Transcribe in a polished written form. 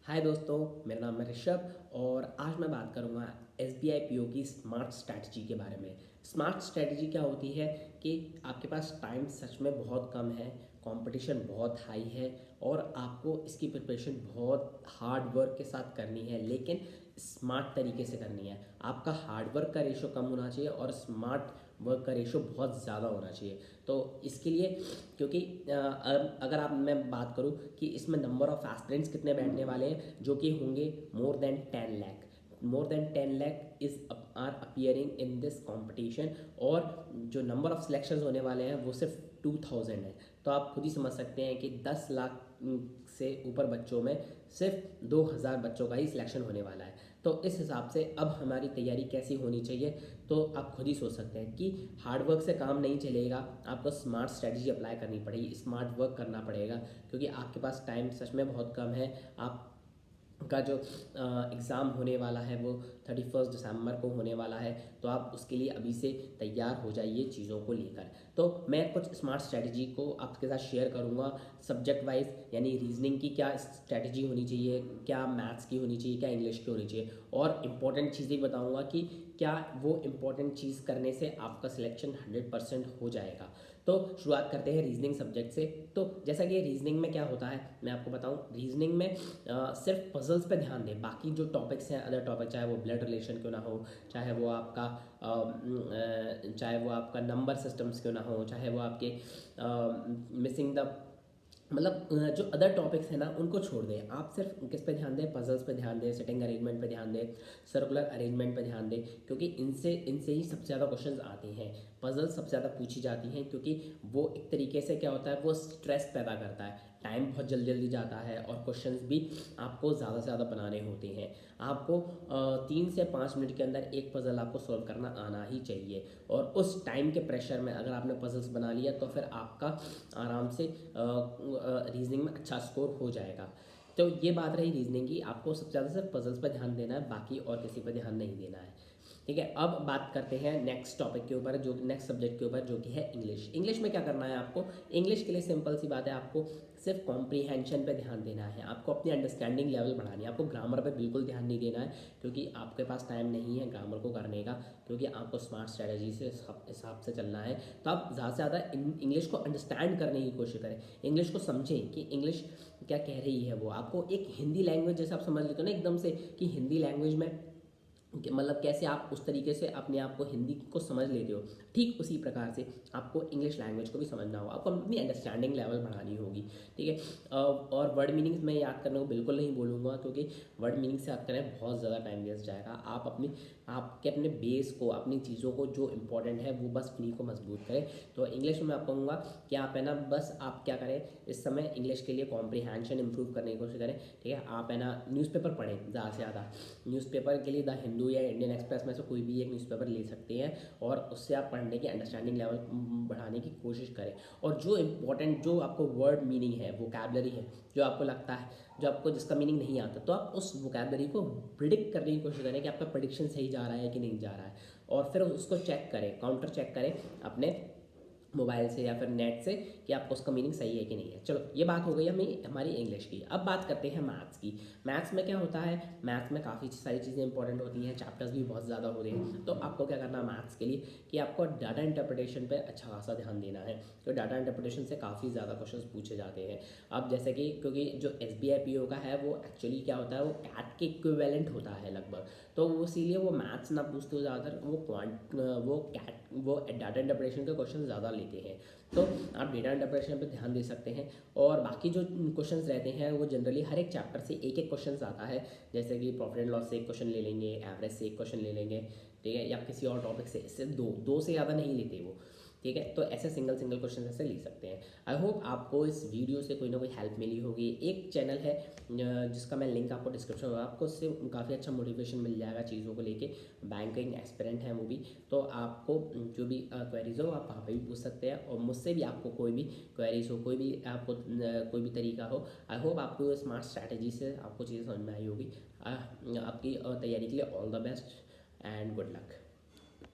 हाय दोस्तों, मेरा नाम है ऋषभ और आज मैं बात करूंगा SBI PO की स्मार्ट स्ट्रैटेजी के बारे में। स्मार्ट स्ट्रैटेजी क्या होती है कि आपके पास टाइम सच में बहुत कम है, कंपटीशन बहुत हाई है और आपको इसकी प्रिपरेशन बहुत हार्ड वर्क के साथ करनी है, लेकिन स्मार्ट तरीके से करनी है। आपका हार्ड वर्क का रेशो कम होना चाहिए और स्मार्ट वर्क का रेशो बहुत ज़्यादा होना चाहिए। तो इसके लिए क्योंकि अगर आप मैं बात करूं कि इसमें नंबर ऑफ एस्पिरेंट्स कितने बैठने वाले हैं, जो कि होंगे more than 10 lakh is are appearing in this competition. और जो नंबर ऑफ सिलेक्शंस होने वाले हैं वो सिर्फ 2000 है। तो आप खुद ही समझ सकते हैं कि 10 लाख से ऊपर बच्चों में सिर्फ 2000 बच्चों का ही सिलेक्शन होने वाला है। तो इस हिसाब से अब हमारी तैयारी कैसी होनी चाहिए, तो आप खुद ही सोच सकते हैं कि हार्ड वर्क से काम नहीं चलेगा, आपको स्मार्ट स्ट्रेटजी अप्लाई करनी पड़ेगी, स्मार्ट वर्क करना पड़ेगा, क्योंकि आपके पास टाइम सच में बहुत कम है। आप का जो एग्ज़ाम होने वाला है वो 31 दिसंबर को होने वाला है। तो आप उसके लिए अभी से तैयार हो जाइए चीज़ों को लेकर। तो मैं कुछ स्मार्ट स्ट्रैटेजी को आपके साथ शेयर करूंगा सब्जेक्ट वाइज, यानी रीजनिंग की क्या स्ट्रैटेजी होनी चाहिए, क्या मैथ्स की होनी चाहिए, क्या इंग्लिश की होनी चाहिए, और इम्पॉर्टेंट चीज़ें बताऊंगा कि क्या वो इम्पॉर्टेंट चीज़ करने से आपका सिलेक्शन 100% हो जाएगा। तो शुरुआत करते हैं रीजनिंग सब्जेक्ट से। तो जैसा कि रीजनिंग में क्या होता है मैं आपको बताऊं। रीजनिंग में सिर्फ पजल्स पे ध्यान दें, बाकी जो टॉपिक्स हैं, अदर टॉपिक, चाहे वो ब्लड रिलेशन क्यों ना हो, चाहे वो आपका नंबर सिस्टम्स क्यों ना हो, चाहे वो आपके मिसिंग द मतलब जो अदर टॉपिक्स हैं ना उनको छोड़ दें। आप सिर्फ किस पे ध्यान दें, पजल्स पे ध्यान दें, सिटिंग अरेंजमेंट पे ध्यान दें, सर्कुलर अरेंजमेंट पे ध्यान दें, क्योंकि इनसे इनसे ही सबसे ज़्यादा क्वेश्चंस आते हैं। पजल्स सबसे ज़्यादा पूछी जाती हैं क्योंकि वो एक तरीके से क्या होता है, वो स्ट्रेस पैदा करता है, टाइम बहुत जल्दी जल्दी जाता है और क्वेश्चंस भी आपको ज़्यादा से ज़्यादा बनाने होते हैं। आपको 3 से 5 मिनट के अंदर एक पजल आपको सॉल्व करना आना ही चाहिए, और उस टाइम के प्रेशर में अगर आपने पजल्स बना लिया तो फिर आपका आराम से रीजनिंग में अच्छा स्कोर हो जाएगा। तो ये बात रही रीजनिंग की, आपको सबसे ज़्यादा सिर्फ पजल्स पर ध्यान देना है, बाकी और किसी पर ध्यान नहीं देना है। ठीक है, अब बात करते हैं नेक्स्ट टॉपिक के ऊपर, जो नेक्स्ट सब्जेक्ट के ऊपर, जो कि है इंग्लिश। इंग्लिश में क्या करना है आपको। इंग्लिश के लिए सिंपल सी बात है, आपको सिर्फ कॉम्प्रीहेंशन पे ध्यान देना है, आपको अपनी अंडरस्टैंडिंग लेवल बढ़ानी है। आपको ग्रामर पे बिल्कुल ध्यान नहीं देना है, क्योंकि आपके पास टाइम नहीं है ग्रामर को करने का, क्योंकि आपको स्मार्ट स्ट्रैटेजी से हिसाब से चलना है। तो आप ज़्यादा से ज़्यादा इंग्लिश को अंडरस्टैंड करने की कोशिश करें, इंग्लिश को समझें कि इंग्लिश क्या कह रही है। वो आपको एक हिंदी लैंग्वेज जैसे आप समझ लेते हो ना एकदम से, कि हिंदी लैंग्वेज में मतलब कैसे आप उस तरीके से अपने आप को हिंदी को समझ लेते हो, ठीक उसी प्रकार से आपको इंग्लिश लैंग्वेज को भी समझना होगा, आपको अपनी अंडरस्टैंडिंग लेवल बढ़ानी होगी। ठीक है, और वर्ड मीनिंग्स मैं याद करने को बिल्कुल नहीं बोलूँगा, क्योंकि वर्ड मीनिंग से याद करें बहुत ज़्यादा टाइम वेस्ट जाएगा। आप अपने बेस को, अपनी चीज़ों को जो इंपॉर्टेंट है वो बस उन्हीं को मजबूत करें। तो इंग्लिश में मैं आपको कहूँगा कि आप है ना, बस आप क्या करें इस समय इंग्लिश के लिए कॉम्प्रीहेंशन इंप्रूव करने की कोशिश करें। ठीक है, आप है ना न्यूज़पेपर पढ़ें ज़्यादा से ज़्यादा। न्यूज़पेपर के लिए द हिंदू या इंडियन एक्सप्रेस में से कोई भी एक न्यूज़पेपर ले सकते हैं, और उससे आप पढ़ने की अंडरस्टैंडिंग लेवल बढ़ाने की कोशिश करें। और जो इम्पोर्टेंट, जो आपको वर्ड मीनिंग है, वोकैबलरी है, जो आपको लगता है, जो आपको जिसका मीनिंग नहीं आता, तो आप उस वोकैबलरी को प्रिडिक्ट करने की कोशिश करें कि आपका प्रिडिक्शन सही जा रहा है कि नहीं जा रहा है, और फिर उसको चेक करें, काउंटर चेक करें अपने मोबाइल से या फिर नेट से कि आपको उसका मीनिंग सही है कि नहीं है। चलो, ये बात हो गई हमारी इंग्लिश की। अब बात करते हैं मैथ्स की। मैथ्स में क्या होता है, मैथ्स में काफ़ी सारी चीज़ें इंपॉर्टेंट होती हैं, चैप्टर्स भी बहुत ज़्यादा होते हैं। तो आपको क्या करना है मैथ्स के लिए, कि आपको डाटा इंटरप्रिटेशन पे अच्छा खासा ध्यान देना है। तो डाटा इंटरप्रिटेशन से काफ़ी ज़्यादा क्वेश्चन पूछे जाते हैं। अब जैसे कि क्योंकि जो SBI PO का है वो एक्चुअली क्या होता है, वो कैट के इक्विवेलेंट होता है लगभग, तो वो इसीलिए वो मैथ्स ना पूछते हो ज़्यादातर, वो डाटा इंटरप्रिटेशन के क्वेश्चन ज़्यादा लेते हैं। तो आप डेटा इंटरप्रिटेशन पे ध्यान दे सकते हैं। और बाकी जो क्वेश्चंस रहते हैं वो जनरली हर एक चैप्टर से एक एक क्वेश्चन आता है, जैसे कि प्रॉफिट एंड लॉस से एक क्वेश्चन ले लेंगे, एवरेज से एक क्वेश्चन ले लेंगे, ठीक है, या किसी और टॉपिक से, इससे दो से ज़्यादा नहीं लेते वो। ठीक है, तो ऐसे सिंगल सिंगल क्वेश्चन ऐसे ले सकते हैं। आई होप आपको इस वीडियो से कोई ना कोई हेल्प मिली होगी। एक चैनल है जिसका मैं लिंक आपको डिस्क्रिप्शन में, आपको उससे काफ़ी अच्छा मोटिवेशन मिल जाएगा चीज़ों को लेके। बैंकिंग एस्पिरेंट है वो भी, तो आपको जो भी क्वेरीज हो आप वहाँ पे भी पूछ सकते हैं, और मुझसे भी आपको कोई भी क्वेरीज हो, कोई भी आपको कोई भी तरीका हो। आई होप आपको स्मार्ट स्ट्रैटेजी से आपको चीज़ें समझ में आई होगी। आपकी तैयारी के लिए all the best and good luck.